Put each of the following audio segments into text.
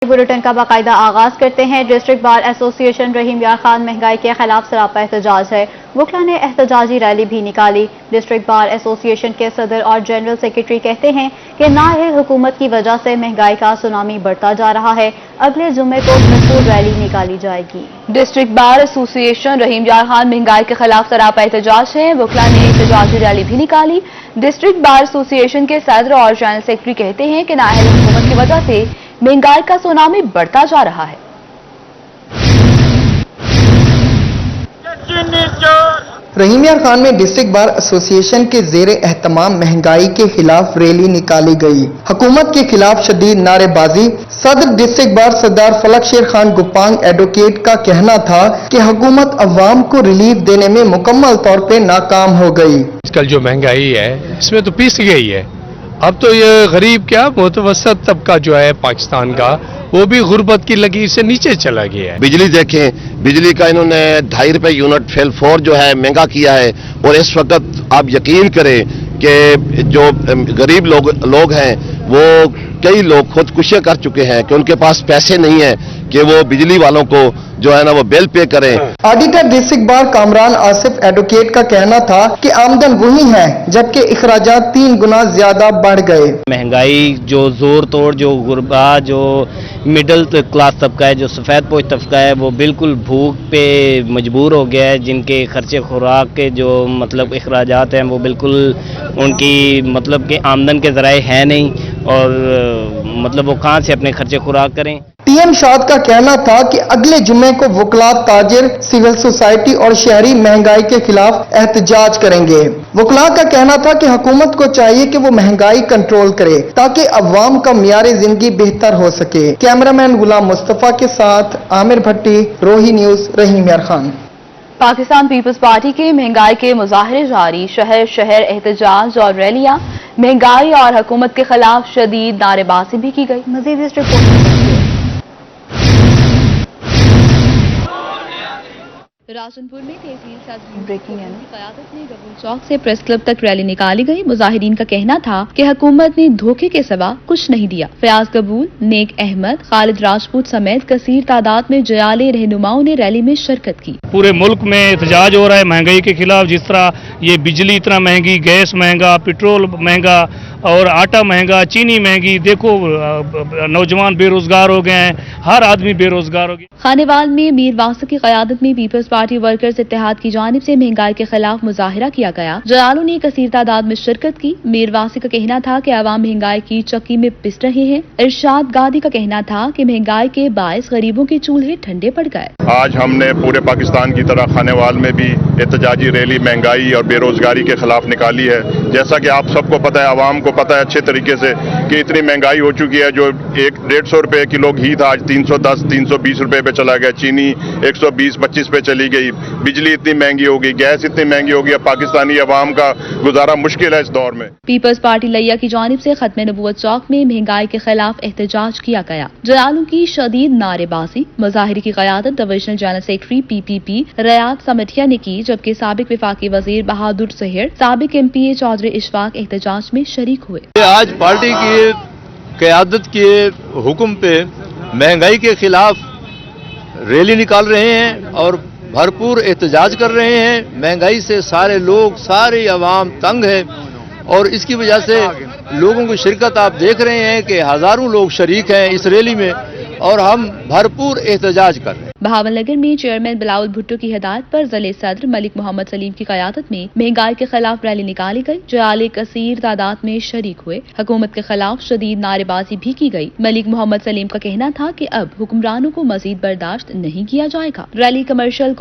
Bulletin का बाकायदा आगाज करते हैं। डिस्ट्रिक्ट बार एसोसिएशन रहीम यार खान महंगाई के खिलाफ सरापा एहतजाज है। वकला ने एहतजाजी रैली भी निकाली। डिस्ट्रिक्ट बार एसोसिएशन के सदर और जनरल सेक्रेटरी कहते हैं कि नाअहल हुकूमत की वजह से महंगाई का सुनामी बढ़ता जा रहा है। अगले जुम्मे को भरपूर रैली निकाली जाएगी। डिस्ट्रिक्ट बार एसोसिएशन रहीम यार खान महंगाई के खिलाफ सरापा एहतजाज है। वकला ने एहतजाजी रैली भी निकाली। डिस्ट्रिक्ट बार एसोसिएशन के सदर और जनरल सेक्रेटरी कहते हैं कि नाअहल हुकूमत की वजह से महंगाई का सुनामी बढ़ता जा रहा है। रहीम यार खान में डिस्ट्रिक्ट बार एसोसिएशन के ज़ेरे एहतमाम महंगाई के खिलाफ रैली निकाली गई। हुकूमत के खिलाफ शदीद नारेबाजी। सदर डिस्ट्रिक्ट बार सरदार फलक शेर खान गुप्पांग एडवोकेट का कहना था कि हुकूमत अवाम को रिलीफ देने में मुकम्मल तौर पे नाकाम हो गई। आजकल जो महंगाई है इसमें तो पीस गई है। अब तो ये गरीब क्या मुतवसत तबका जो है पाकिस्तान का वो भी गुर्बत की लकीर से नीचे चला गया है। बिजली देखें, बिजली का इन्होंने 2.5 रुपए यूनिट फेल 4 जो है महंगा किया है। और इस वक्त आप यकीन करें कि जो गरीब लोग हैं वो कई लोग खुदकुशियां कर चुके हैं कि उनके पास पैसे नहीं है कि वो बिजली वालों को जो है ना वो बिल पे करें। Auditor district bar Kamran Asif advocate का कहना था कि आमदन वही है जबकि अखराजात 3 गुना ज्यादा बढ़ गए। महंगाई जो जोर तोड़ जो गुरबा जो मिडिल क्लास तबका है जो सफ़ेद पोश तबका है वो बिल्कुल भूख पे मजबूर हो गया है। जिनके खर्चे खुराक के जो मतलब अखराजात हैं वो बिल्कुल उनकी मतलब के आमदन के ज़राए हैं नहीं और मतलब वो कहाँ से अपने खर्चे खुराक करें। टीएम शाद का कहना था कि अगले जुम्मे को वकला, ताजिर, सिविल सोसाइटी और शहरी महंगाई के खिलाफ एहतजाज करेंगे। वकला का कहना था कि हुकूमत को चाहिए कि वो महंगाई कंट्रोल करे ताकि अवाम का मियारे जिंदगी बेहतर हो सके। कैमरामैन गुलाम मुस्तफा के साथ आमिर भट्टी, रोही न्यूज, रहीम यार खान। पाकिस्तान पीपल्स पार्टी के महंगाई के मुजाहरे जारी। शहर शहर एहतजाज और रैलियां। महंगाई और हुकूमत के खिलाफ शदीद नारेबाजी भी की गई। मजीद इस रिपोर्ट में राजनपुर में तहसील सदर ब्रेकिंग की क़यादत में गबूल चौक से प्रेस क्लब तक रैली निकाली गई। मुजाहिरीन का कहना था कि हुकूमत ने धोखे के सिवा कुछ नहीं दिया। फयाज कबूल, नेक अहमद, खालिद राजपूत समेत कसीर तादाद में जयाले रहनुमाओं ने रैली में शिरकत की। पूरे मुल्क में एहतजाज हो रहा है महंगाई के खिलाफ। जिस तरह ये बिजली इतना महंगी, गैस महंगा, पेट्रोल महंगा और आटा महंगा, चीनी महंगी। देखो नौजवान बेरोजगार हो गए हैं, हर आदमी बेरोजगार हो गया। खानेवाल में मीर वासक की क़यादत में पीपल्स पार्टी वर्कर्स इत्तेहाद की जानिब से महंगाई के खिलाफ मुजाहिरा किया गया। जयालों ने कसीर तादाद में शिरकत की। मीर वासक का कहना था कि अवाम महंगाई की चक्की में पिस रहे हैं। इरशाद गादी का कहना था कि महंगाई के बायस गरीबों के चूल्हे ठंडे पड़ गए। आज हमने पूरे पाकिस्तान की तरह खानेवाल में भी एहतजाजी रैली महंगाई और बेरोजगारी के खिलाफ निकाली है। जैसा कि आप सबको पता है, आवाम को पता है अच्छे तरीके से कि इतनी महंगाई हो चुकी है। जो 150 रुपए किलो घी था आज 310 320 रुपए पे चला गया। चीनी 120-25 पे चली गई। बिजली इतनी महंगी हो गई, गैस इतनी महंगी हो गई। अब पाकिस्तानी अवाम का गुजारा मुश्किल है इस दौर में। पीपल्स पार्टी लिया की जानिब से खत्म नबूवत चौक में महंगाई के खिलाफ एहतजाज किया गया। जयालों की शदीद नारेबाजी। मुजाहिरे की क़यादत डिविजनल जनरल सेक्रेटरी PPP रयाद समठिया ने की, जबकि साबिक वफाकी वजीर बहादुर सहेर, साबिक MPA चौधरी इशफाक एहतजाज में शरीक हुए। आज पार्टी की क़यादत के हुक्म पे महंगाई के खिलाफ रैली निकाल रहे हैं और भरपूर एहतजाज कर रहे हैं। महंगाई से सारे लोग, सारी आवाम तंग है और इसकी वजह से लोगों की शिरकत आप देख रहे हैं कि हजारों लोग शरीक हैं इस रैली में और हम भरपूर एहतजाज कर रहे हैं। बहावल नगर में चेयरमैन बिलावल भुट्टो की हिदायत पर ज़िले सदर मलिक मोहम्मद सलीम की क़यादत में महंगाई के खिलाफ रैली निकाली गई। जयाले कसीर तादाद में शरीक हुए। हुकूमत के खिलाफ शदीद नारेबाजी भी की गई। मलिक मोहम्मद सलीम का कहना था कि अब हुक्मरानों को मजीद बर्दाश्त नहीं किया जाएगा। रैली कमर्शियल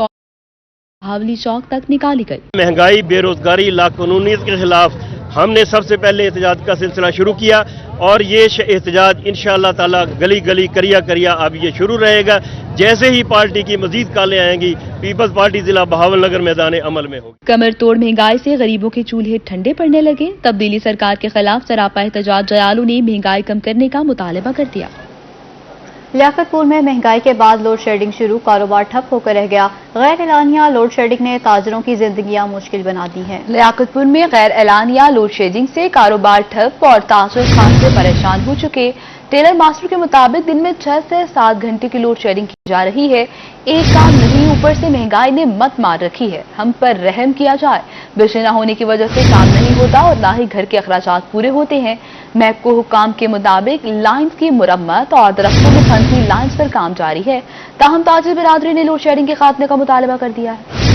हावली चौक तक निकाली गई। महंगाई, बेरोजगारी, लाकानूनीयत के खिलाफ हमने सबसे पहले एहतजाज का सिलसिला शुरू किया और ये एहतजाज इंशाअल्लाह ताला गली गली, करिया करिया अब ये शुरू रहेगा। जैसे ही पार्टी की मजीद कालें आएंगी, पीपल्स पार्टी जिला बहावल नगर मैदान अमल में होगी। कमर तोड़ महंगाई से गरीबों के चूल्हे ठंडे पड़ने लगे। तब्दीली सरकार के खिलाफ सरापा एहतजाज। जयालों ने महंगाई कम करने का मुतालबा कर दिया। लियाकतपुर में महंगाई के बाद लोड शेडिंग शुरू, कारोबार ठप होकर रह गया। गैर एलानिया लोड शेडिंग ने ताजरों की जिंदगियां मुश्किल बना दी हैं। लियाकतपुर में गैर एलानिया लोड शेडिंग से कारोबार ठप और ताजर खान से परेशान हो चुके। टेलर मास्टर के मुताबिक दिन में 6 से 7 घंटे की लोड शेडिंग की जा रही है। एक काम नहीं, ऊपर से महंगाई ने मत मार रखी है। हम पर रहम किया जाए। बिजली न होने की वजह से काम नहीं होता और ना ही घर के अखराजात पूरे होते हैं। महकमा हुकाम के मुताबिक लाइन्स की मुरम्मत और दरख्तों में फंसी लाइन्स पर काम जारी है। ताहम ताजिर बिरादरी ने लोड शेडिंग के खात्मे का मुतालबा कर दिया है।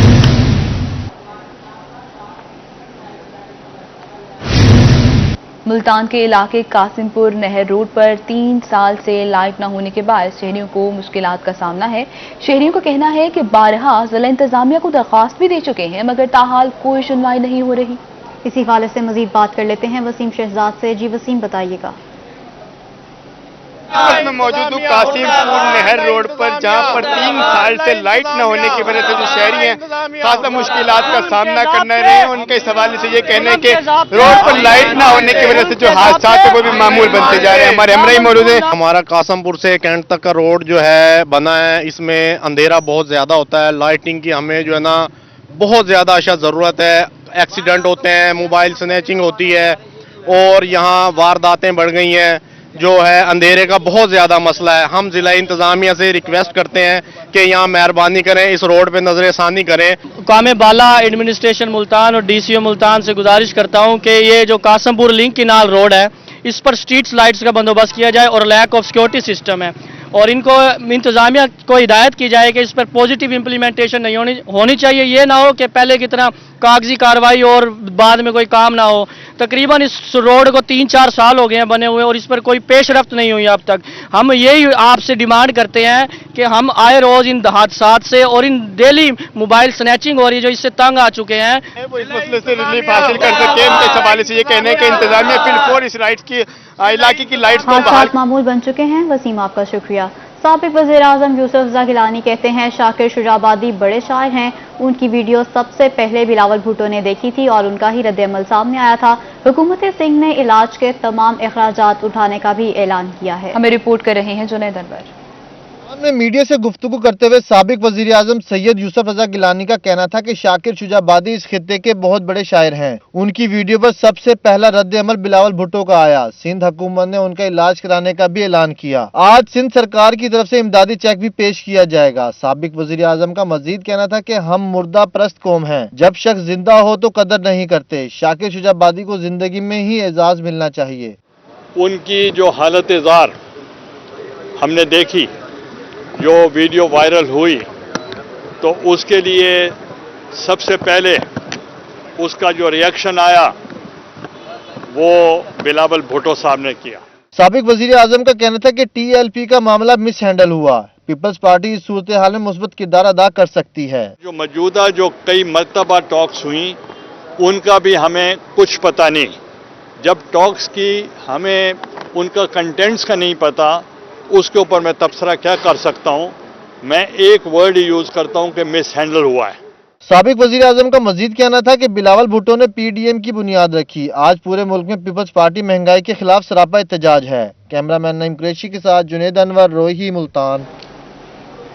मुल्तान के इलाके कासिमपुर नहर रोड पर 3 साल से लाइट न होने के बाद शहरियों को मुश्किलात का सामना है। शहरियों का कहना है कि बारहा जिला इंतजामिया को दरख्वास्त भी दे चुके हैं, मगर ताहाल कोई सुनवाई नहीं हो रही। इसी हवाले से मजीद बात कर लेते हैं वसीम शहजाद से। जी वसीम, बताइएगा। में मौजूद हूँ कासिमपुर नहर रोड पर, जहाँ पर 3 साल से लाइट न होने की वजह से जो शहरी हैं खासा मुश्किलात का सामना करना रहे हैं। उनके इस हवाले से ये कहना है कि रोड पर लाइट न होने की वजह से जो हादसा है वो भी मामूल बनते जा रहे हैं। हमारे हमरा ही मौजूद है। हमारा कासिमपुर से कैंट तक का रोड जो है बना है, इसमें अंधेरा बहुत ज्यादा होता है। लाइटिंग की हमें जो है ना बहुत ज्यादा अशा जरूरत है। एक्सीडेंट होते हैं, मोबाइल स्नैचिंग होती है और यहाँ वारदातें बढ़ गई हैं। जो है अंधेरे का बहुत ज्यादा मसला है। हम जिला इंतजामिया से रिक्वेस्ट करते हैं कि यहाँ मेहरबानी करें, इस रोड पे नजरसानी करें। कामे बाला एडमिनिस्ट्रेशन मुल्तान और डीसीओ मुल्तान से गुजारिश करता हूँ कि ये जो कासिमपुर लिंक किनाल रोड है, इस पर स्ट्रीट लाइट्स का बंदोबस्त किया जाए और लैक ऑफ सिक्योरिटी सिस्टम है और इनको इंतजामिया को हिदायत की जाए कि इस पर पॉजिटिव इम्प्लीमेंटेशन नहीं होनी चाहिए। ये ना हो कि पहले की तरह कागजी कार्रवाई और बाद में कोई काम ना हो। तकरीबन इस रोड को 3-4 साल हो गए हैं बने हुए और इस पर कोई पेशरफ्त नहीं हुई अब तक। हम यही आपसे डिमांड करते हैं कि हम आए रोज इन हादसात से और इन डेली मोबाइल स्नैचिंग हो रही है जो इससे तंग आ चुके हैं, वो इस मसले से रिलीफ हासिल कर सके। इनके इस हवाले से ये कहने हैं कि इंतजामिया फिलफौर इस लाइट्स की इलाके की लाइट्स को बहाल मामूल बन चुके हैं। वसीम, आपका शुक्रिया। साबिक वज़ीर आज़म यूसुफ रज़ा गिलानी कहते हैं शाकिर शुजाबादी बड़े शायर हैं। उनकी वीडियो सबसे पहले बिलावल भुट्टो ने देखी थी और उनका ही रद्द-ए-अमल सामने आया था। हुकूमत सिंह ने इलाज के तमाम अखराजात उठाने का भी ऐलान किया है। हमें रिपोर्ट कर रहे हैं जुनैद अनवर। में मीडिया से गुफ्तगू करते हुए साबिक वजीर आजम सैयद यूसुफ रजा गिलानी का कहना था कि शाकिर शुजाबादी इस खित्ते के बहुत बड़े शायर हैं। उनकी वीडियो पर सबसे पहला रद्द अमल बिलावल भुट्टो का आया। सिंध हुकूमत ने उनका इलाज कराने का भी ऐलान किया। आज सिंध सरकार की तरफ से इमदादी चेक भी पेश किया जाएगा। साबिक वजीर आजम का मजीद कहना था कि हम मुर्दा परस्त कौम हैं, जब शख्स जिंदा हो तो कदर नहीं करते। शाकिर शुजाबादी को जिंदगी में ही एजाज मिलना चाहिए। उनकी जो हालत ज़ार हमने देखी, जो वीडियो वायरल हुई, तो उसके लिए सबसे पहले उसका जो रिएक्शन आया वो बिलावल भुट्टो साहब ने किया। साबिक वजीर आजम का कहना था कि TLP का मामला मिस हैंडल हुआ। पीपल्स पार्टी इस सूरत हाल में मुस्बत किरदार अदा कर सकती है। जो मौजूदा जो कई मरतबा टॉक्स हुई उनका भी हमें कुछ पता नहीं। जब टॉक्स की हमें उनका कंटेंट्स का नहीं पता, उसके ऊपर मैं तबसरा क्या कर सकता हूं। मैं एक वर्ड यूज करता हूं कि मिस हैंडल हुआ है। साबिक वजीर आजम का मजीद कहना था कि बिलावल भुट्टो ने PDM की बुनियाद रखी। आज पूरे मुल्क में पीपल्स पार्टी महंगाई के खिलाफ सरापा एहतजाज है। कैमरामैन नईम कुरैशी के साथ जुनैद अनवर, रोही, मुल्तान।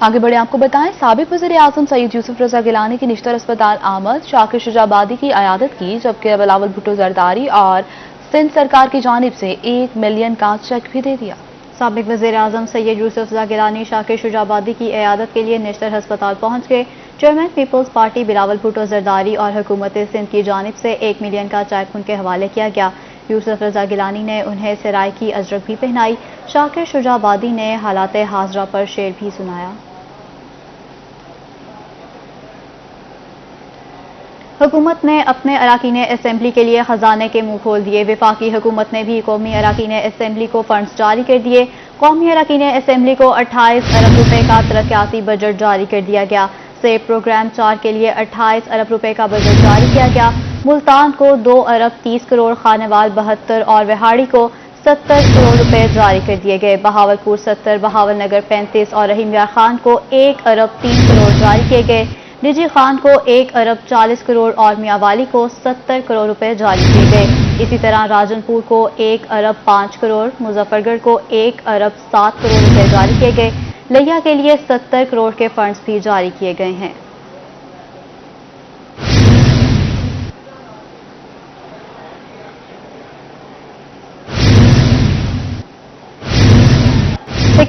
आगे बढ़े आपको बताएं, साबिक वज़ीर आज़म सैयद यूसुफ रज़ा गिलानी की निश्तर अस्पताल आमद, शाकिर शुजाबादी की अयादत की, जबकि बिलावल भुट्टो जरदारी और सिंध सरकार की जानिब से 1 मिलियन का चेक भी दे दिया। साबिक वज़ीर आज़म सैयद यूसुफ रज़ा गिलानी शाकिर शुजाबादी की इयादत के लिए निश्तर अस्पताल पहुंच गए। चेयरमैन पीपल्स पार्टी बिलावल भुट्टो जरदारी और हुकूमत सिंध की जानिब से 1 मिलियन का चेक उनके हवाले किया गया। यूसुफ रज़ा गिलानी ने उन्हें सराय की अजरक भी पहनाई। शाकिर शुजाबादी ने हालात हाजरा पर शेर भी सुनाया। हुकूमत ने अपने अराकीन असेंबली के लिए खजाने के मुंह खोल दिए। वफाकी हुकूमत ने भी कौमी अराकीन असेंबली को फंड्स जारी कर दिए। कौमी अराकीन असेंबली को 28 अरब रुपए का तरक्याती बजट जारी कर दिया गया। सेब प्रोग्राम 4 के लिए 28 अरब रुपए का बजट जारी किया गया। मुल्तान को 2 अरब 30 करोड़, खानेवाल 72 और विहाड़ी को 70 करोड़ रुपए जारी कर दिए गए। बहावलपुर 70, बहावल नगर 35 और रहीम यार खान को 1 अरब 3 करोड़ जारी किए गए। निजी खान को 1 अरब 40 करोड़ और मियांवाली को 70 करोड़ रुपए जारी किए गए। इसी तरह राजनपुर को 1 अरब 5 करोड़, मुजफ्फरगढ़ को 1 अरब 7 करोड़ रुपए जारी किए गए। लिया के लिए 70 करोड़ के फंड्स भी जारी किए गए हैं।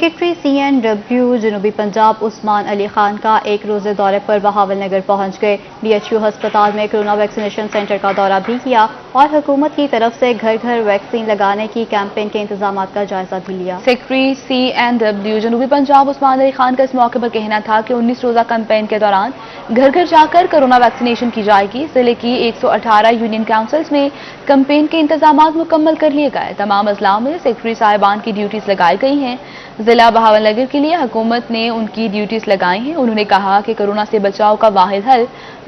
सेक्रेटरी CNW जनूबी पंजाब उस्मान अली खान का एक रोज़े दौरे पर बहावल नगर पहुँच गए। DHU अस्पताल में कोरोना वैक्सीनेशन सेंटर का दौरा भी किया और हुकूमत की तरफ से घर घर वैक्सीन लगाने की कैंपेन के इंतजाम का जायजा भी लिया। सेक्रेटरी CNW जनूबी पंजाब उस्मान अली खान का इस मौके पर कहना था कि 19 रोजा कैंपेन के दौरान घर घर जाकर कोरोना वैक्सीनेशन की जाएगी। जिले की 118 यूनियन काउंसिल्स में कैंपेन के इंतजाम मुकम्मल कर लिए गए। तमाम अजला में सेक्रेटरी साहिबान की ड्यूटीज लगाई गई हैं। जिला बहावल नगर के लिए हुकूमत ने उनकी ड्यूटीज लगाई हैं। उन्होंने कहा कि कोरोना से बचाव का वाहिद हल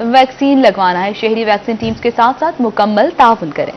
वैक्सीन लगवाना है। शहरी वैक्सीन टीम्स के साथ साथ मुकम्मल ताउन करें।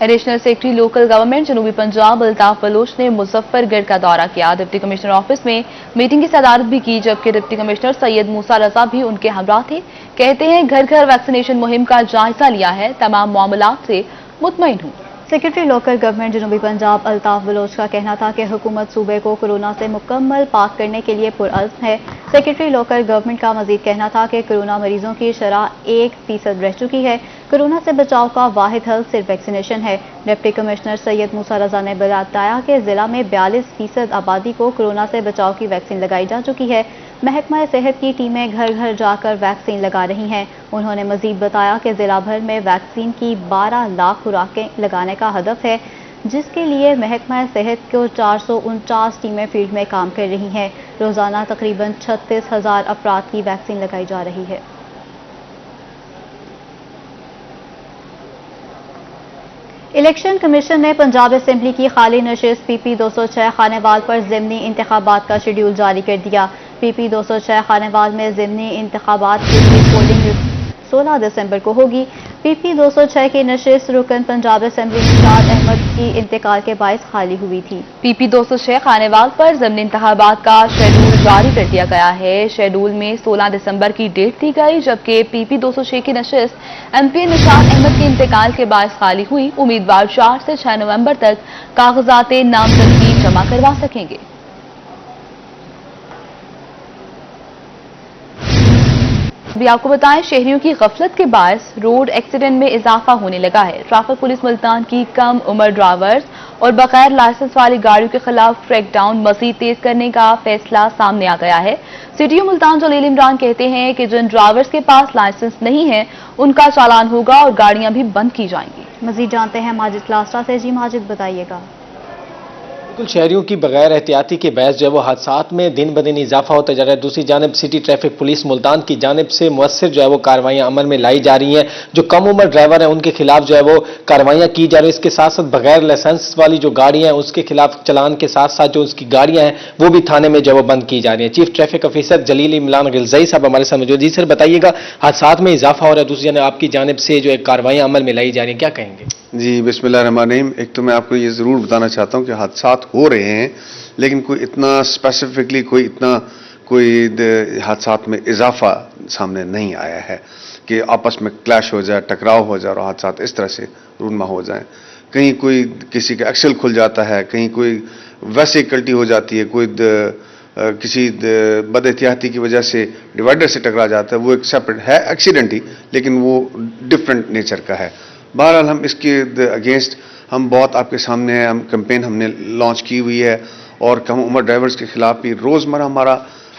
एडिशनल सेक्रेटरी लोकल गवर्नमेंट जनूबी पंजाब अल्ताफ बलोच ने मुजफ्फरगढ़ का दौरा किया। डिप्टी कमिश्नर ऑफिस में मीटिंग की सदारत भी की, जबकि डिप्टी कमिश्नर सैयद मूसा रजा भी उनके हमरा थे। कहते हैं घर घर वैक्सीनेशन मुहिम का जायजा लिया है, तमाम मामलात से मुतमईन हूं। सेक्रेटरी लोकल गवर्नमेंट जनूबी पंजाब अल्ताफ बलोच का कहना था कि हुकूमत सूबे को कोरोना से मुकम्मल पाक करने के लिए पुरअज़्म है। सेक्रेटरी लोकल गवर्नमेंट का मजीद कहना था कि कोरोना मरीजों की शरह 1% रह चुकी है। कोरोना से बचाव का वाहिद हल सिर्फ वैक्सीनेशन है। डिप्टी कमिश्नर सैयद मूसा रजा ने बताया कि जिला में 42% आबादी को कोरोना से बचाव की वैक्सीन लगाई जा चुकी है। महकमा सेहत की टीमें घर घर जाकर वैक्सीन लगा रही हैं। उन्होंने मजीद बताया कि जिला भर में वैक्सीन की 12 लाख खुराकें लगाने का हदफ है, जिसके लिए महकमा सेहत को 449 टीमें फील्ड में काम कर रही हैं। रोजाना तकरीबन 36,000 अफराद की वैक्सीन लगाई जा रही है। इलेक्शन कमीशन ने पंजाब असेंबली की खाली नशिस्त PP 206 खानेवाल पर ज़िमनी इंतखाबात का शेड्यूल जारी कर दिया। PP 206 खानेवाल में ज़िमनी इंतखाबात के लिए पोलिंग 16 दिसंबर को होगी। PP 206 की नशिस्त रुकन पंजाब असेंबली निशात अहमद की इंतकाल के बायस खाली हुई थी। PP 206 खानेवाल पर ज़िमनी इंतखाबात का शेड्यूल जारी कर दिया गया है। शेड्यूल में 16 दिसंबर की डेट दी गई, जबकि PP 206 की नशिस्त MP निशात अहमद के इंतकाल के बायस खाली हुई। उम्मीदवार 4 से 6 नवंबर तक कागजात नामजदगी जमा करवा सकेंगे। अभी आपको बताएं, शहरियों की गफलत के बायस रोड एक्सीडेंट में इजाफा होने लगा है। ट्रैफिक पुलिस मुल्तान की कम उम्र ड्राइवर्स और बगैर लाइसेंस वाली गाड़ियों के खिलाफ क्रैकडाउन मजीद तेज करने का फैसला सामने आ गया है। CTO मुल्तान जलील इमरान कहते हैं कि जिन ड्राइवर्स के पास लाइसेंस नहीं है उनका चालान होगा और गाड़ियां भी बंद की जाएंगी। मजीद जानते हैं माजिद क्लास्ट्रा से। जी माजिद, बताइएगा। बिल्कुल, शहरियों की बगैर एहतियाती के बहस जो है वो हादसात में दिन ब दिन इजाफा होता जा रहा है। दूसरी जानब सिटी ट्रैफिक पुलिस मुल्तान की जानब से मुअस्सिर जो है वो कार्रवाइयां अमल में लाई जा रही हैं। जो कम उम्र ड्राइवर हैं उनके खिलाफ जो है वो कार्रवाइयां की जा रही है। इसके साथ साथ बगैर लाइसेंस वाली जो गाड़ियां हैं उसके खिलाफ चलान के साथ साथ जो उसकी गाड़ियां हैं वो भी थाने में जो है वो बंद की जा रही है। चीफ ट्रैफिक ऑफिसर जलील इमरान गिलज़ई साहब हमारे साथ मौजूद। जी सर, बताइएगा, हादसात में इजाफा हो रहा है, दूसरी जानब आपकी जानब से जो है कार्रवाइयां अमल में लाई जा रही है, क्या कहेंगे? जी बिस्मिल्लाहिर्रहमानिर्रहीम। एक तो मैं आपको ये ज़रूर बताना चाहता हूँ कि हादसात हो रहे हैं, लेकिन कोई इतना स्पेसिफिकली कोई हादसात में इजाफा सामने नहीं आया है कि आपस में क्लैश हो जाए, टकराव हो जाए और हादसात इस तरह से रूनमा हो जाएं। कहीं कोई किसी का एक्सल खुल जाता है, कहीं कोई वैसे कल्टी हो जाती है, कोई किसी बदएहतियाती की वजह से डिवाइडर से टकरा जाता है। वो एक सेपरेट है एक्सीडेंट ही, लेकिन वो डिफरेंट नेचर का है। बहरहाल हम इसके अगेंस्ट हम बहुत आपके सामने है, हम कैंपेन हमने लॉन्च की हुई है और कम उम्र ड्राइवर्स के खिलाफ भी रोज़मर्रा हमारा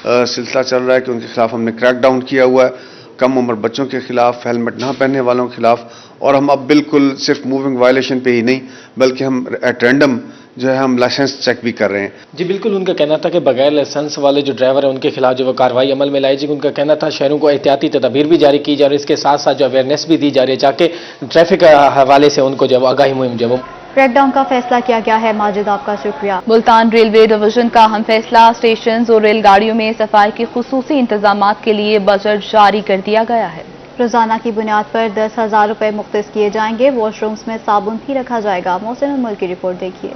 सिलसिला चल रहा है कि उनके खिलाफ हमने क्रैकडाउन किया हुआ है। कम उम्र बच्चों के खिलाफ, हेलमेट ना पहनने वालों के खिलाफ, और हम अब बिल्कुल सिर्फ मूविंग वायलेशन पे ही नहीं बल्कि हम एट रैंडम जो है हम लाइसेंस चेक भी कर रहे हैं। जी बिल्कुल, उनका कहना था कि बगैर लाइसेंस वाले जो ड्राइवर हैं उनके खिलाफ जो वो कार्रवाई अमल में लाई जाएगी। उनका कहना था शहरों को एहतियाती तदबीर भी जारी की जा रही है, इसके साथ साथ जो अवेयरनेस भी दी जा रही है ताकि ट्रैफिक हवाले से उनको जो आगाही मुहिम जो क्रैकडाउन का फैसला किया गया है। माजिद, आपका शुक्रिया। मुल्तान रेलवे डिवीजन का हम फैसला, स्टेशन और रेलगाड़ियों में सफाई के खुसूसी इंतजाम के लिए बजट जारी कर दिया गया है। रोजाना की बुनियाद पर 10,000 रुपए मुख्तस किए जाएंगे। वॉशरूम्स में साबुन भी रखा जाएगा। मोहसिन उमर की रिपोर्ट देखिए।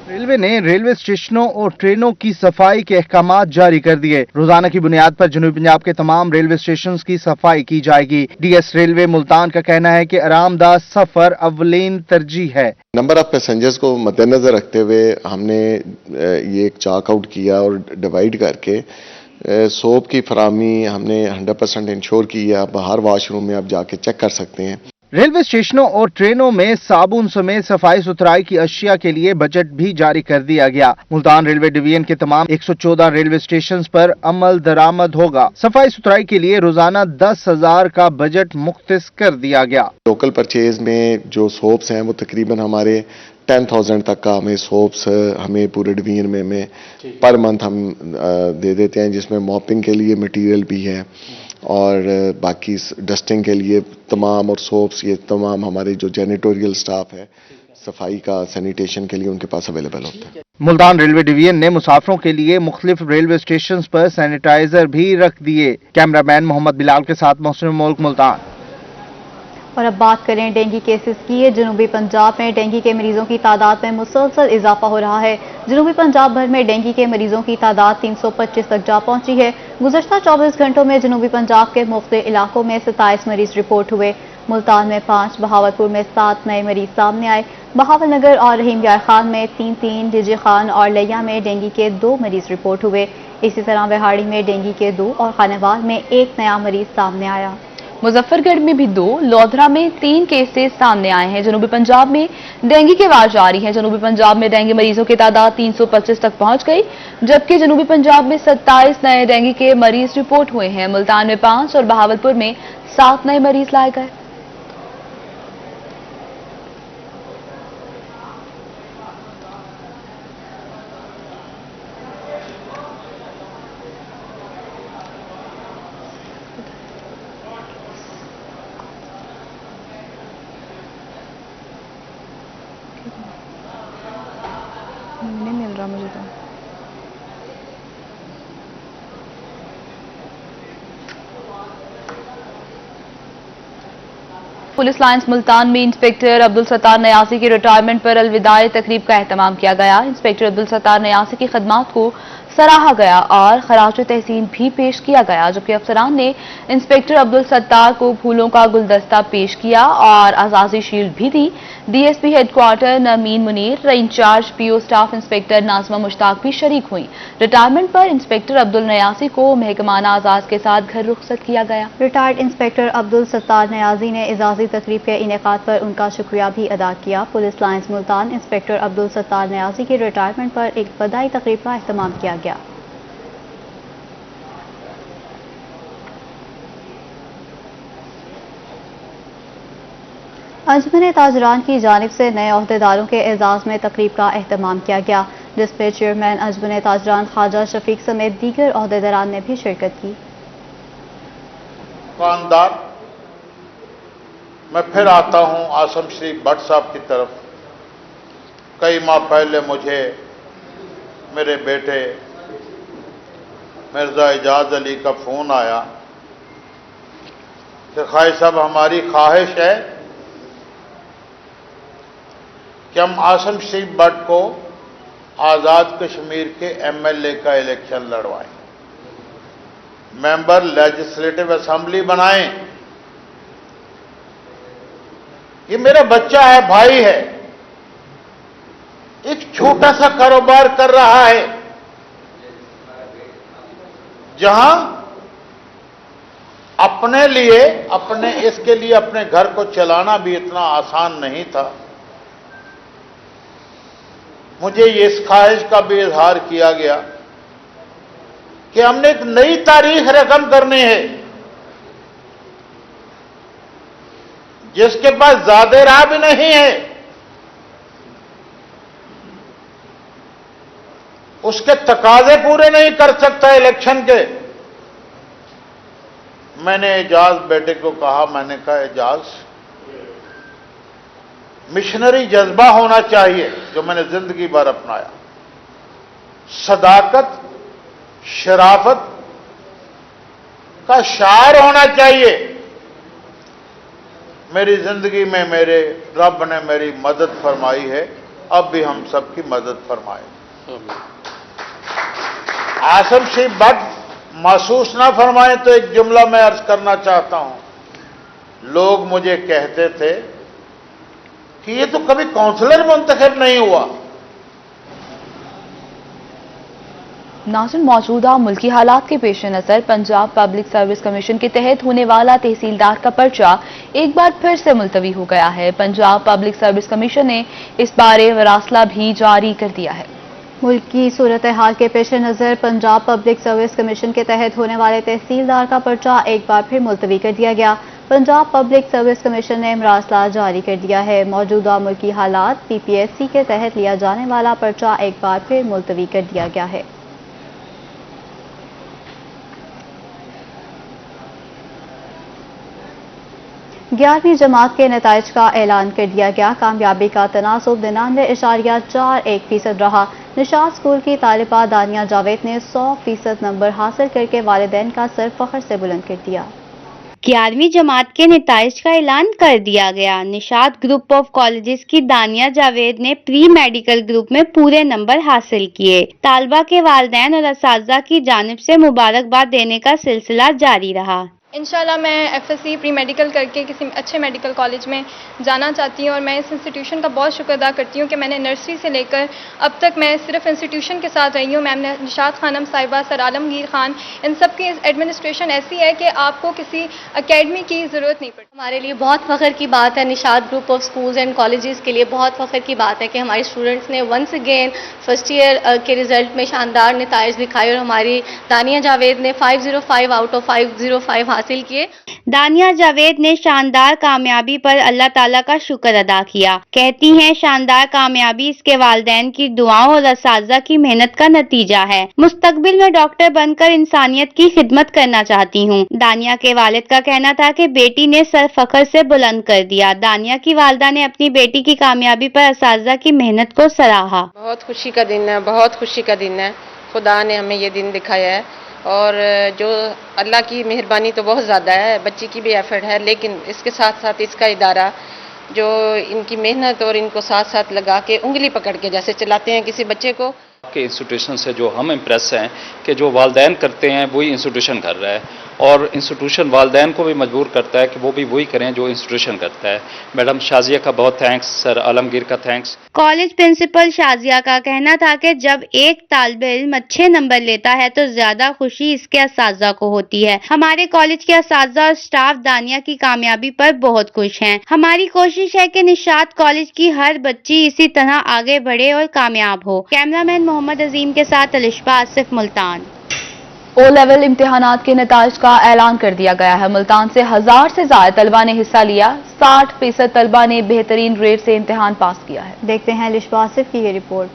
रेलवे ने रेलवे स्टेशनों और ट्रेनों की सफाई के अहकामात जारी कर दिए। रोजाना की बुनियाद पर जनूबी पंजाब के तमाम रेलवे स्टेशन की सफाई की जाएगी। DS रेलवे मुल्तान का कहना है कि आरामदाह सफर अव्वलीन तरजीह है। नंबर ऑफ पैसेंजर्स को मद्देनजर रखते हुए हमने ये एक चाक आउट किया और डिवाइड करके सोप की फराहमी हमने 100% इंश्योर की है। आप हर वाशरूम में आप जाके चेक कर सकते हैं। रेलवे स्टेशनों और ट्रेनों में साबुन समेत सफाई सुथराई की अशिया के लिए बजट भी जारी कर दिया गया। मुल्तान रेलवे डिवीजन के तमाम 114 रेलवे स्टेशन पर अमल दरामद होगा। सफाई सुथराई के लिए रोजाना 10,000 का बजट मुख्तस कर दिया गया। लोकल परचेज में जो सोप्स हैं वो तकरीबन हमारे 10,000 तक का हमें सोप्स हमें पूरे डिवीजन में हमें पर मंथ हम दे देते हैं, जिसमें मॉपिंग के लिए मटेरियल भी है और बाकी डस्टिंग के लिए तमाम और सोप्स ये तमाम हमारे जो जैनिटोरियल स्टाफ है सफाई का सैनिटेशन के लिए उनके पास अवेलेबल होता है। मुल्तान रेलवे डिवीजन ने मुसाफिरों के लिए मुख्तलिफ रेलवे स्टेशन पर सैनिटाइजर भी रख दिए। कैमरामैन मोहम्मद बिलाल के साथ मोहसिन मुल्क, मुल्तान। और अब बात करें डेंगू केसेस की। जनूबी पंजाब में डेंगू के मरीजों की तादाद में मुसलसल इजाफा हो रहा है। जनूबी पंजाब भर में डेंगू के मरीजों की तादाद 325 तक जा पहुंची है। गुज़श्ता 24 घंटों में जनूबी पंजाब के मुख्तलिफ इलाकों में 27 मरीज रिपोर्ट हुए। मुल्तान में 5, बहावलपुर में 7 नए मरीज सामने आए। बहावलनगर और रहीम यार खान में 3, डीजे खान और लिया में डेंगू के 2 मरीज रिपोर्ट हुए। इसी तरह विहाड़ी में डेंगू के 2 और खानेवाल में 1 नया मरीज सामने आया। मुजफ्फरगढ़ में भी 2, लोधरा में 3 केसेस सामने आए हैं। जनूबी पंजाब में डेंगू के वार जारी है। जनूबी पंजाब में डेंगू मरीजों की तादाद 325 तक पहुंच गई, जबकि जनूबी पंजाब में 27 नए डेंगू के मरीज रिपोर्ट हुए हैं। मुल्तान में 5 और बहावलपुर में 7 नए मरीज लाए गए। नहीं मिल रहा मुझे तो। पुलिस लाइंस मुल्तान में इंस्पेक्टर अब्दुल सत्तार नयासी की रिटायरमेंट पर अलविदाई तकरीब का एहतमाम किया गया। इंस्पेक्टर अब्दुल सत्तार नयासी की खदमात को सराहा गया और खराज तहसीन भी पेश किया गया, जबकि अफसरान ने इंस्पेक्टर अब्दुल सत्तार को फूलों का गुलदस्ता पेश किया और आजादी शील्ड भी दी। DSP headquarter Narmeen Munir, incharge PO staff inspector Najma Mushtaq भी शरीक हुई। रिटायरमेंट पर इंस्पेक्टर अब्दुल नयासी को महकमाना आजाद के साथ घर रुखसत किया गया। रिटायर्ड इंस्पेक्टर अब्दुल सत्तार नयाजी ने इजाजी तकरीब के इनेकाद पर उनका शुक्रिया भी अदा किया। Police lines Multan inspector Abdul Sattar Niazi की रिटायरमेंट पर एक बधाई तकरीब का एहतमाम किया गया। अंजुमन ताजरान की जानिब से नए अहदेदारों के एजाज में तकरीब का एहतमाम किया गया, जिसपे चेयरमैन अंजुमन ताजरान ख्वाजा शफीक समेत दीगर अहदेदारान ने भी शिरकत की। दुकानदार मैं फिर आता हूं आसम शरीफ भट्ट साहब की तरफ। कई माह पहले मुझे मेरे बेटे मिर्जा एजाज अली का फोन आया कि खाई साहब हमारी ख्वाहिश है कि हम आसम शरीफ भट्ट को आज़ाद कश्मीर के एमएलए का इलेक्शन लड़वाएं, मेंबर लेजिस्लेटिव असेंबली बनाएं। ये मेरा बच्चा है, भाई है, एक छोटा सा कारोबार कर रहा है जहां अपने लिए इसके लिए अपने घर को चलाना भी इतना आसान नहीं था। मुझे ये इस ख्वाहिश का भी इजहार किया गया कि हमने एक नई तारीख रकम करनी है, जिसके पास ज्यादा राह भी नहीं है, उसके तकाजे पूरे नहीं कर सकता इलेक्शन के। मैंने एजाज बेटे को कहा, मैंने कहा एजाज मिशनरी जज्बा होना चाहिए जो मैंने जिंदगी भर अपनाया, सदाकत शराफत का शायर होना चाहिए। मेरी जिंदगी में मेरे रब ने मेरी मदद फरमाई है, अब भी हम सबकी मदद फरमाए। आसम शरीफ भट्ट महसूस ना फरमाए तो एक जुमला मैं अर्ज करना चाहता हूं। लोग मुझे कहते थे कि ये तो कभी काउंसलर मुंतखब नहीं हुआ। नाज़रीन, मौजूदा मुल्की हालात के पेश नज़र पंजाब पब्लिक सर्विस कमीशन के तहत होने वाला तहसीलदार का पर्चा एक बार फिर से मुलतवी हो गया है। पंजाब पब्लिक सर्विस कमीशन ने इस बारे मरासला भी जारी कर दिया है। मुल्क की सूरत हाल के पेश नज़र पंजाब पब्लिक सर्विस कमीशन के तहत होने वाले तहसीलदार का पर्चा एक बार फिर मुलतवी कर दिया गया। पंजाब पब्लिक सर्विस कमीशन ने मरासला जारी कर दिया है। मौजूदा मुल्की हालात PPSC के तहत लिया जाने वाला पर्चा एक बार फिर मुलतवी कर दिया गया है। 11वीं जमात के नताइज का ऐलान कर दिया गया। कामयाबी का तनासुब 99.41% रहा। निशात स्कूल की तालिबा दानिया जावेद ने 100% नंबर हासिल करके वालिदैन का सर फख्र से बुलंद कर दिया। 11वीं जमात के नताइज का ऐलान कर दिया गया। निशात ग्रुप ऑफ कॉलेजेस की दानिया जावेद ने प्री मेडिकल ग्रुप में पूरे नंबर हासिल किए। तालबा के वालिदैन और असातिज़ा की जानिब से मुबारकबाद देने का सिलसिला जारी रहा। इंशाल्लाह मैं FSC प्री मेडिकल करके किसी अच्छे मेडिकल कॉलेज में जाना चाहती हूँ और मैं इस इंस्टीट्यूशन का बहुत शुक्र अदा करती हूँ कि मैंने नर्सरी से लेकर अब तक मैं सिर्फ इंस्टीट्यूशन के साथ रही हूँ। मैम निशात खानम साहिबा, सर आलमगीर खान, इन सब की एडमिनिस्ट्रेशन ऐसी है कि आपको किसी अकेडमी की ज़रूरत नहीं पड़ती। हमारे लिए बहुत फ़ख्र की बात है, Nishat group of schools and colleges के लिए बहुत फ़ख्र की बात है कि हमारे स्टूडेंट्स ने वंस अगेन फर्स्ट ईयर के रिज़ल्ट में शानदार नताइज दिखाए और हमारी दानिया जावेद ने 505 आउट ऑफ 505 हासिल किए। दानिया जावेद ने शानदार कामयाबी पर अल्लाह ताला का शुक्र अदा किया। कहती हैं, शानदार कामयाबी इसके वालिदैन की दुआओं और असातिज़ा की मेहनत का नतीजा है। मुस्तकबिल में डॉक्टर बनकर इंसानियत की खिदमत करना चाहती हूँ। दानिया के वालिद का कहना था कि बेटी ने सर फख्र से बुलंद कर दिया। दानिया की वालिदा ने अपनी बेटी की कामयाबी पर असातिज़ा की मेहनत को सराहा। बहुत खुशी का दिन है, बहुत खुशी का दिन है। खुदा ने हमें ये दिन दिखाया है और जो अल्लाह की मेहरबानी तो बहुत ज़्यादा है, बच्ची की भी एफर्ट है, लेकिन इसके साथ साथ इसका इदारा जो इनकी मेहनत और इनको साथ साथ लगा के उंगली पकड़ के जैसे चलाते हैं किसी बच्चे को। के इंस्टीट्यूशन से जो हम इम्प्रेस हैं कि जो वालिदैन करते हैं वही इंस्टीट्यूशन कर रहा है और इंस्टीट्यूशन वालिदैन को भी मजबूर करता है कि वो भी वही करें जो इंस्टीट्यूशन करता है। मैडम शाजिया का बहुत थैंक्स, सर आलमगीर का थैंक्स। कॉलेज प्रिंसिपल शाजिया का कहना था कि जब एक तालिबे इल्म अच्छे नंबर लेता है तो ज्यादा खुशी इसके असातिज़ा को होती है। हमारे कॉलेज के असातिज़ा और स्टाफ दानिया की कामयाबी पर बहुत खुश हैं। हमारी कोशिश है कि निशात कॉलेज की हर बच्ची इसी तरह आगे बढ़े और कामयाब हो। कैमरामैन मोहम्मद अजीम के साथ अलिशबा आसिफ, मुल्तान। ओ लेवल इम्तिहानात के नताइज का ऐलान कर दिया गया है। मुल्तान से 1000 से ज्यादा तलबा ने हिस्सा लिया। 60% तलबा ने बेहतरीन ग्रेड से इम्तिहान पास किया है। देखते हैं अलिशबा आसिफ की ये रिपोर्ट।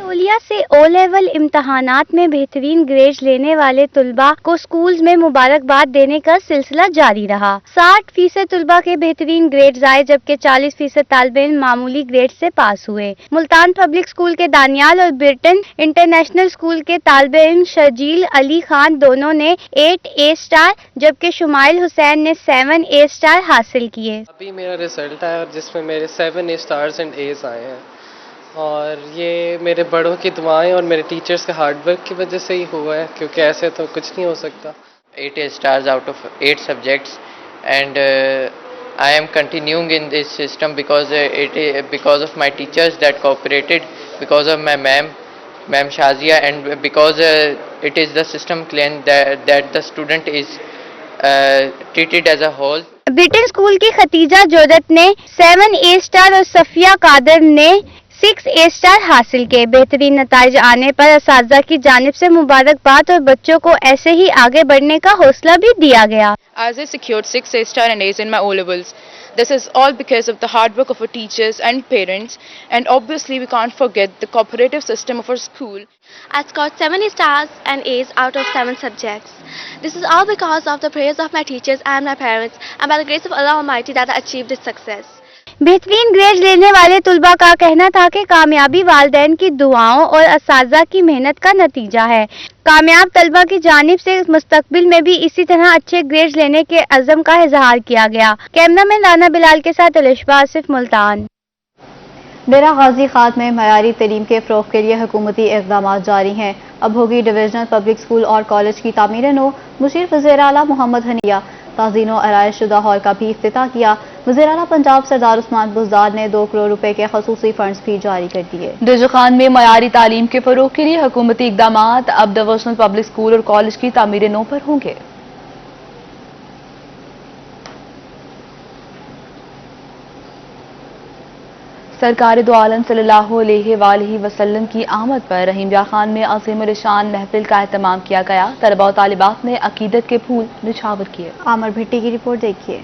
ओलिया से ओ लेवल इम्तहानात में बेहतरीन ग्रेड लेने वाले तुलबा को स्कूल्स में मुबारकबाद देने का सिलसिला जारी रहा। 60% तुलबा के बेहतरीन ग्रेड आए जबकि 40% तालिबे इल्म मामूली ग्रेड से पास हुए। मुल्तान पब्लिक स्कूल के दानियाल और ब्रिटेन इंटरनेशनल स्कूल के तालिबे इल्म शर्जील अली खान दोनों ने 8 A स्टार जबकि शुमाइल हुसैन ने 7 A स्टार हासिल किए। अभी मेरा रिजल्ट आया और जिसमें मेरे 7 A स्टार्स एंड A's आए हैं और ये मेरे बड़ों की दुआएं और मेरे टीचर्स के हार्ड वर्क की वजह से ही हुआ है, क्योंकि ऐसे तो कुछ नहीं हो सकता। 8 A stars out of 8 subjects and I am continuing in this system because of my teachers that cooperated, because of my ma'am Shazia, and because it is the system claim that the student is treated as a whole. Britain school की Khadija जोदत ने 7 A star और सफिया कादर ने 6 A star हासिल किए। बेहतरीन नताइज आने पर असातिज़ा की जानिब से मुबारकबाद और बच्चों को ऐसे ही आगे बढ़ने का हौसला भी दिया गया। As I secured 6 A star and A's in my O levels, this is all because of the hard work of our teachers and parents, and obviously we can't forget the cooperative system of our school. I scored 7 stars and A's out of 7 subjects. This is all because of the prayers of my teachers and my parents, and by the grace of Allah Almighty that I achieved this success. बेहतरीन grade लेने वाले तुलबा का कहना था कि कामयाबी वालिदैन की दुआओं और असातिज़ा की मेहनत का नतीजा है। कामयाब तलबा की जानिब से मुस्तकबिल में भी इसी तरह अच्छे ग्रेड लेने के अज़म का इजहार किया गया। कैमरामैन राना बिलाल के साथ अलिशबा आसिफ, मुल्तान। डेरा गाजी खाद में मयारी तलीम के फ़रोग़ के लिए हुकूमती इक़दामात जारी हैं। अब होगी डिविजनल पब्लिक स्कूल और कॉलेज की तामीर नौ। मुशीर वज़ीर आला मोहम्मद हनिया ताज़ीनो आराइश शुदा हॉल का भी इफ्तिताह किया। وزیر اعلیٰ پنجاب سردار عثمان بزدار نے 2 کروڑ روپے کے خصوصی فنڈز بھی جاری کر دیے۔ ڈویژن خان میں معیاری تعلیم کے فروغ کے لیے حکومتی اقدامات اب ڈویژنل پبلک اسکول اور کالج کی تعمیر نو پر ہوں گے۔ سرکار دو عالم صلی اللہ علیہ وآلہ وسلم کی آمد پر رحیم یار خان میں عظیم الشان محفل کا اہتمام کیا گیا۔ طلباء و طالبات نے عقیدت کے پھول نچھاور کیے۔ عامر بھٹی کی رپورٹ دیکھیے۔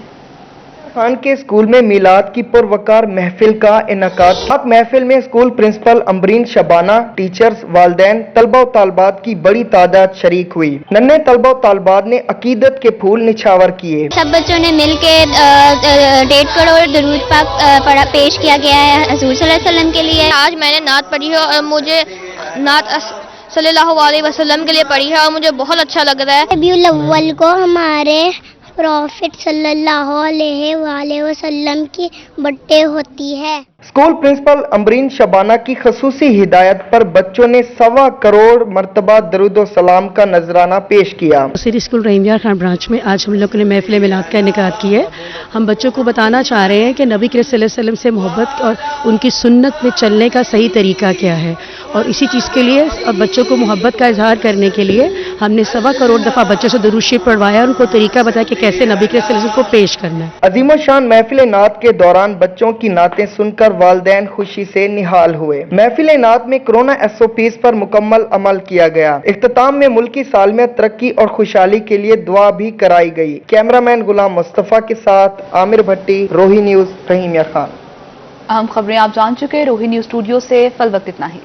خان کے اسکول میں میلاد کی پروقار محفل کا انعقاد۔ حق محفل میں school principal Ambreen Shabana, teachers, والدین، طلبہ و طالبات کی بڑی تعداد شریک ہوئی۔ ننھے طلبہ و طالبات نے عقیدت کے پھول نچھاور کیے۔ سب بچوں نے مل کے 1.5 کروڑ درود پاک پیش کیا گیا ہے حضور صلی اللہ علیہ وسلم کے لیے۔ آج میں نے نعت پڑھی ہے اور مجھے نعت صلی اللہ علیہ وسلم کے لیے پڑھی ہے اور مجھے بہت اچھا لگ رہا ہے۔ ربیع الاول کو ہمارے پروفٹ صلی اللہ علیہ وآلہ وسلم کی برتھڈے ہوتی ہے۔ اسکول پرنسپل امبرین شبانہ کی خصوصی ہدایت پر بچوں نے 1.25 کروڑ مرتبہ درود و سلام کا نذرانہ پیش کیا۔ سری اسکول رحیم یار خان برانچ میں آج ہم لوگوں نے محفل میلاد کا انعقاد کیا ہے۔ ہم بچوں کو بتانا چاہ رہے ہیں کہ نبی کریم صلی اللہ علیہ وسلم سے محبت اور ان کی سنت میں چلنے کا صحیح طریقہ کیا ہے، اور اسی چیز کے لیے اب بچوں کو محبت کا اظہار کرنے کے لیے ہم نے 1.25 کروڑ دفعہ بچوں سے درود شریف پڑھوایا اور ان کو طریقہ بتایا کہ کیسے نبی کریم صلی اللہ علیہ وسلم کو پیش کرنا ہے۔ عظیم الشان محفل نعت کے دوران بچوں کی نعتیں سن کر والدین خوشی سے نہال ہوئے۔ محفل نعت میں کورونا SOPs پر مکمل عمل کیا گیا۔ اختتام میں ملکی سالمیت، ترقی اور خوشحالی کے لیے دعا بھی کرائی گئی۔ کیمرامین غلام مصطفیٰ کے ساتھ عامر بھٹی، روہی نیوز، رحیم یار خان۔ اہم خبریں آپ جان چکے۔ روہی نیوز اسٹوڈیو سے فی الوقت اتنا ہی۔